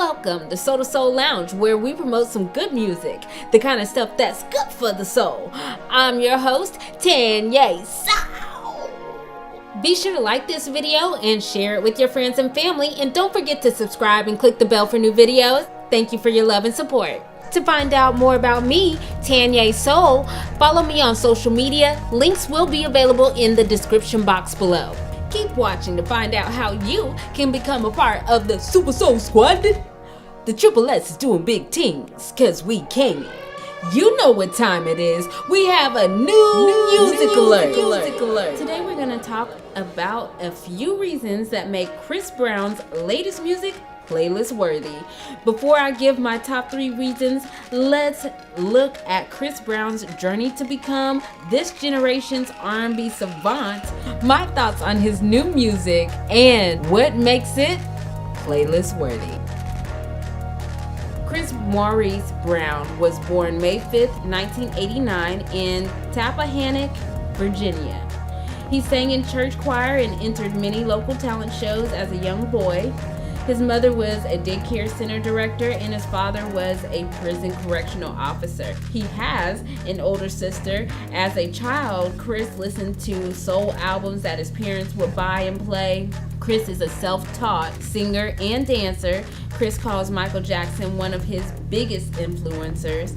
Welcome to Soul Lounge, where we promote some good music, the kind of stuff that's good for the soul. I'm your host, Tanyé SøL. Be sure to like this video and share it with your friends and family, and don't forget to subscribe and click the bell for new videos. Thank you for your love and support. To find out more about me, Tanyé SøL, follow me on social media. Links will be available in the description box below. Keep watching to find out how you can become a part of the Super Soul Squad. The Triple S is doing big things, cause we can. You know what time it is. We have a new music alert. Today we're gonna talk about a few reasons that make Chris Brown's latest music playlist worthy. Before I give my top 3 reasons, let's look at Chris Brown's journey to become this generation's R&B savant, my thoughts on his new music, and what makes it playlist worthy. Chris Maurice Brown was born May 5th, 1989 in Tappahannock, Virginia. He sang in church choir and entered many local talent shows as a young boy. His mother was a daycare center director and his father was a prison correctional officer. He has an older sister. As a child, Chris listened to soul albums that his parents would buy and play. Chris is a self-taught singer and dancer. Chris calls Michael Jackson one of his biggest influencers.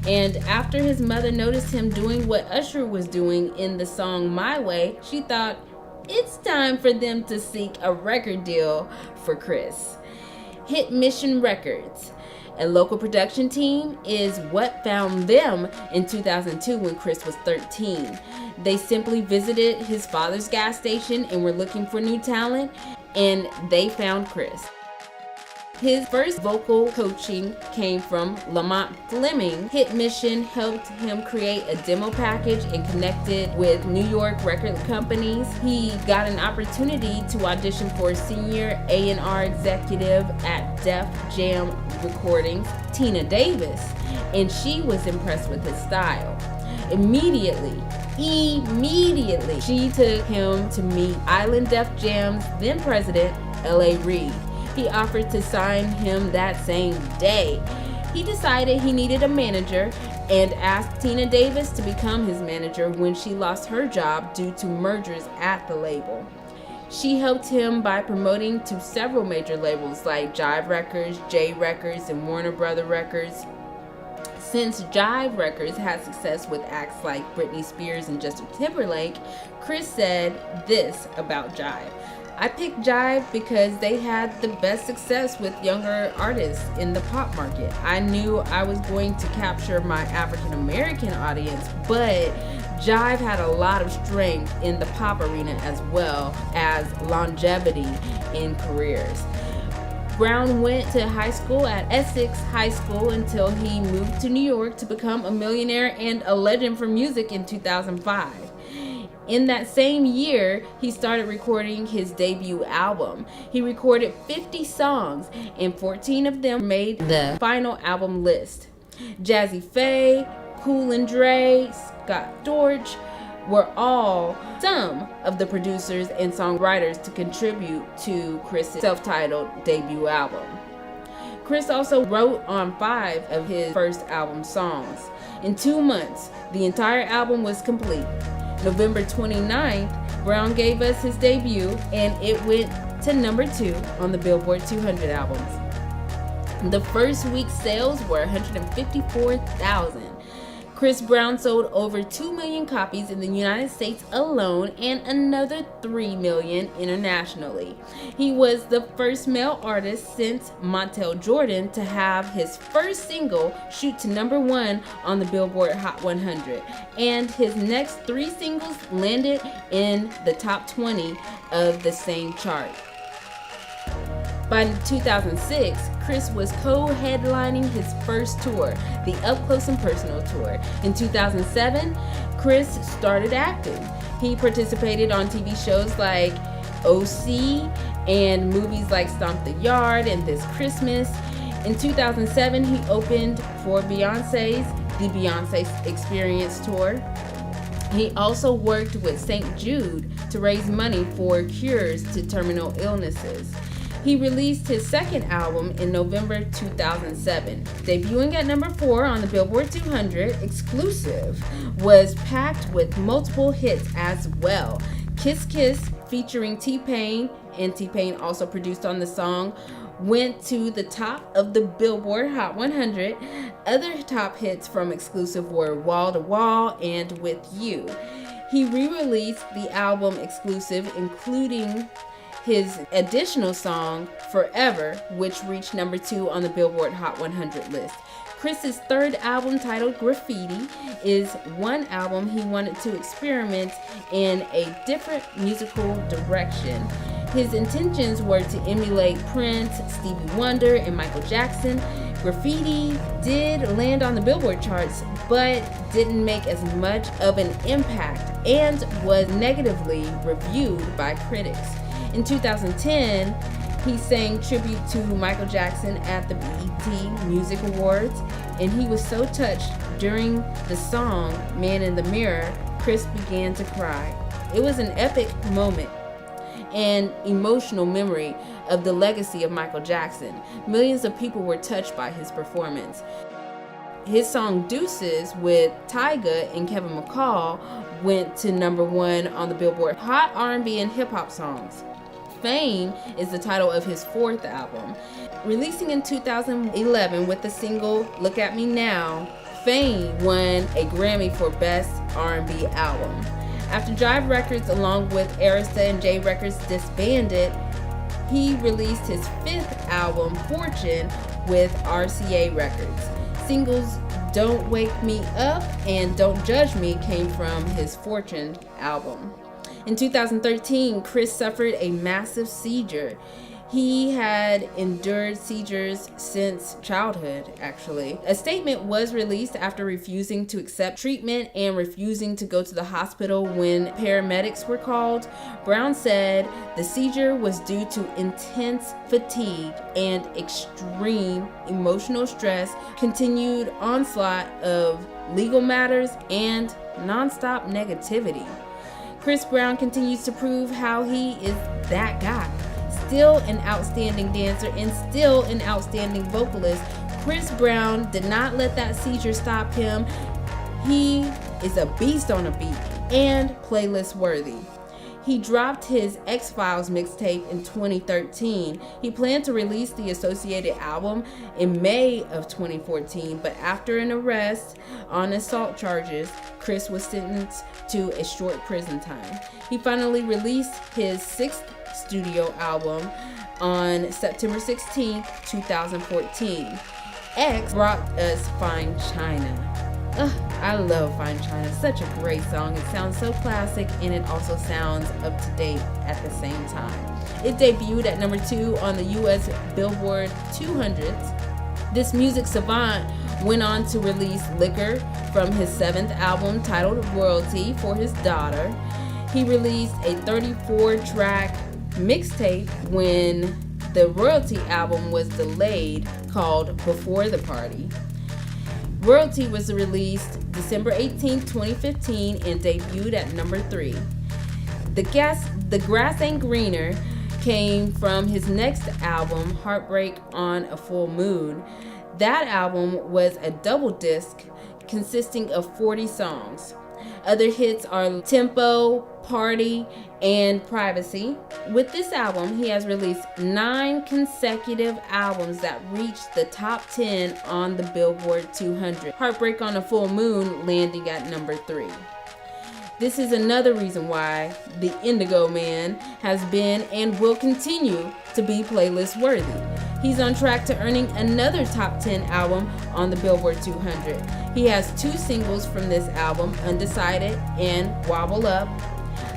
And after his mother noticed him doing what Usher was doing in the song My Way, she thought, it's time for them to seek a record deal for Chris. Hit Mission Records, a local production team, is what found them in 2002 when Chris was 13. They simply visited his father's gas station and were looking for new talent, and they found Chris. His first vocal coaching came from Lamont Fleming. Hit Mission helped him create a demo package and connected with New York record companies. He got an opportunity to audition for a senior A&R executive at Def Jam Recordings, Tina Davis, and she was impressed with his style. Immediately, she took him to meet Island Def Jam's then president, L.A. Reid. He offered to sign him that same day. He decided he needed a manager and asked Tina Davis to become his manager when she lost her job due to mergers at the label. She helped him by promoting to several major labels like Jive Records, J Records, and Warner Brother Records. Since Jive Records had success with acts like Britney Spears and Justin Timberlake, Chris said this about Jive. I picked Jive because they had the best success with younger artists in the pop market. I knew I was going to capture my African American audience, but Jive had a lot of strength in the pop arena as well as longevity in careers. Brown went to high school at Essex High School until he moved to New York to become a millionaire and a legend for music in 2005. In that same year, he started recording his debut album. He recorded 50 songs, and 14 of them made the final album list. Jazzy Faye, Cool and Dre, Scott Storch were all some of the producers and songwriters to contribute to Chris' self-titled debut album. Chris also wrote on 5 of his first album songs. In 2 months, the entire album was complete. November 29th, Brown gave us his debut, and it went to number 2 on the Billboard 200 albums. The first week's sales were 154,000. Chris Brown sold over 2 million copies in the United States alone and another 3 million internationally. He was the first male artist since Montel Jordan to have his first single shoot to number 1 on the Billboard Hot 100, and his next 3 singles landed in the top 20 of the same chart. By 2006, Chris was co-headlining his first tour, the Up Close and Personal Tour. In 2007, Chris started acting. He participated on TV shows like OC and movies like Stomp the Yard and This Christmas. In 2007, he opened for Beyonce's The Beyonce Experience Tour. He also worked with St. Jude to raise money for cures to terminal illnesses. He released his second album in November 2007. Debuting at number 4 on the Billboard 200, Exclusive was packed with multiple hits as well. Kiss Kiss, featuring T-Pain, and T-Pain also produced on the song, went to the top of the Billboard Hot 100. Other top hits from Exclusive were Wall to Wall and With You. He re-released the album Exclusive, including his additional song, Forever, which reached number 2 on the Billboard Hot 100 list. Chris's third album, titled Graffiti, is one album he wanted to experiment in a different musical direction. His intentions were to emulate Prince, Stevie Wonder, and Michael Jackson. Graffiti did land on the Billboard charts, but didn't make as much of an impact and was negatively reviewed by critics. In 2010, he sang tribute to Michael Jackson at the BET Music Awards, and he was so touched during the song Man in the Mirror, Chris began to cry. It was an epic moment and emotional memory of the legacy of Michael Jackson. Millions of people were touched by his performance. His song Deuces with Tyga and Kevin McCall went to number 1 on the Billboard Hot R&B and Hip Hop Songs. Fame is the title of his fourth album. Releasing in 2011 with the single Look at Me Now, Fame won a Grammy for Best R&B Album. After Jive Records, along with Arista and J Records, disbanded, he released his fifth album, Fortune, with RCA Records. Singles Don't Wake Me Up and Don't Judge Me came from his Fortune album. In 2013, Chris suffered a massive seizure. He had endured seizures since childhood, actually. A statement was released after refusing to accept treatment and refusing to go to the hospital when paramedics were called. Brown said the seizure was due to intense fatigue and extreme emotional stress, continued onslaught of legal matters, and nonstop negativity. Chris Brown continues to prove how he is that guy. Still an outstanding dancer and still an outstanding vocalist, Chris Brown did not let that seizure stop him. He is a beast on a beat and playlist worthy. He dropped his X-Files mixtape in 2013. He planned to release the associated album in May of 2014, but after an arrest on assault charges, Chris was sentenced to a short prison time. He finally released his sixth studio album on September 16, 2014. X brought us Fine China. I love Fine China. Such a great song. It sounds so classic and it also sounds up to date at the same time. It debuted at number 2 on the US Billboard 200s. This music savant went on to release Liquor from his 7th album titled Royalty for his daughter. He released a 34-track mixtape when the Royalty album was delayed called Before the Party. Royalty was released December 18, 2015 and debuted at number 3. The Grass Ain't Greener came from his next album, Heartbreak on a Full Moon. That album was a double disc consisting of 40 songs. Other hits are Tempo, Party, and Privacy. With this album, he has released 9 consecutive albums that reached the top 10 on the Billboard 200. Heartbreak on a Full Moon landing at number 3. This is another reason why the Indigo Man has been and will continue to be playlist worthy. He's on track to earning another top 10 album on the Billboard 200. He has 2 singles from this album, Undecided and Wobble Up.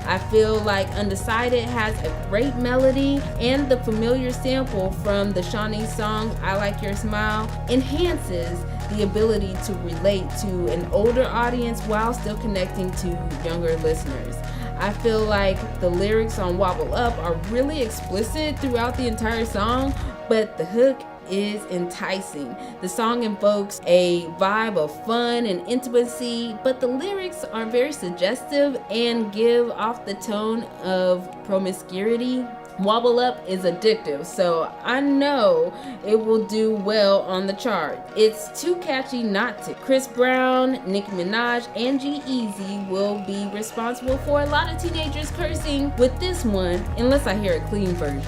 I feel like Undecided has a great melody, and the familiar sample from the Shawnee song I Like Your Smile enhances the ability to relate to an older audience while still connecting to younger listeners. I feel like the lyrics on Wobble Up are really explicit throughout the entire song, but the hook is enticing. The song invokes a vibe of fun and intimacy, but the lyrics are very suggestive and give off the tone of promiscuity. Wobble Up is addictive, so I know it will do well on the chart. It's too catchy not to. Chris Brown, Nicki Minaj, and G-Eazy will be responsible for a lot of teenagers cursing with this one, unless I hear a clean version.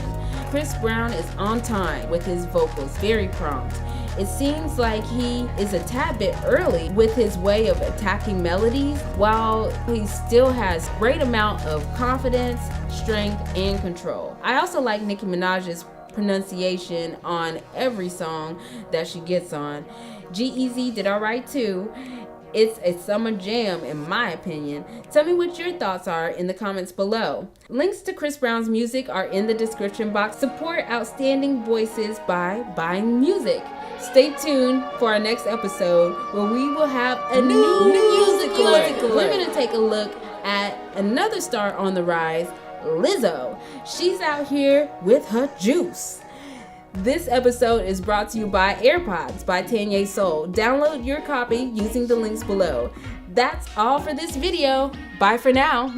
Chris Brown is on time with his vocals, very prompt. It seems like he is a tad bit early with his way of attacking melodies, while he still has great amount of confidence, strength, and control. I also like Nicki Minaj's pronunciation on every song that she gets on. G-Eazy did alright too. It's a summer jam in my opinion. Tell me what your thoughts are in the comments below. Links to Chris Brown's music are in the description box. Support outstanding voices by buying music. Stay tuned for our next episode where we will have a new music alert. We're going to take a look at another star on the rise, Lizzo. She's out here with her juice. This episode is brought to you by AirPods by Tanyé SøL. Download your copy using the links below. That's all for this video. Bye for now.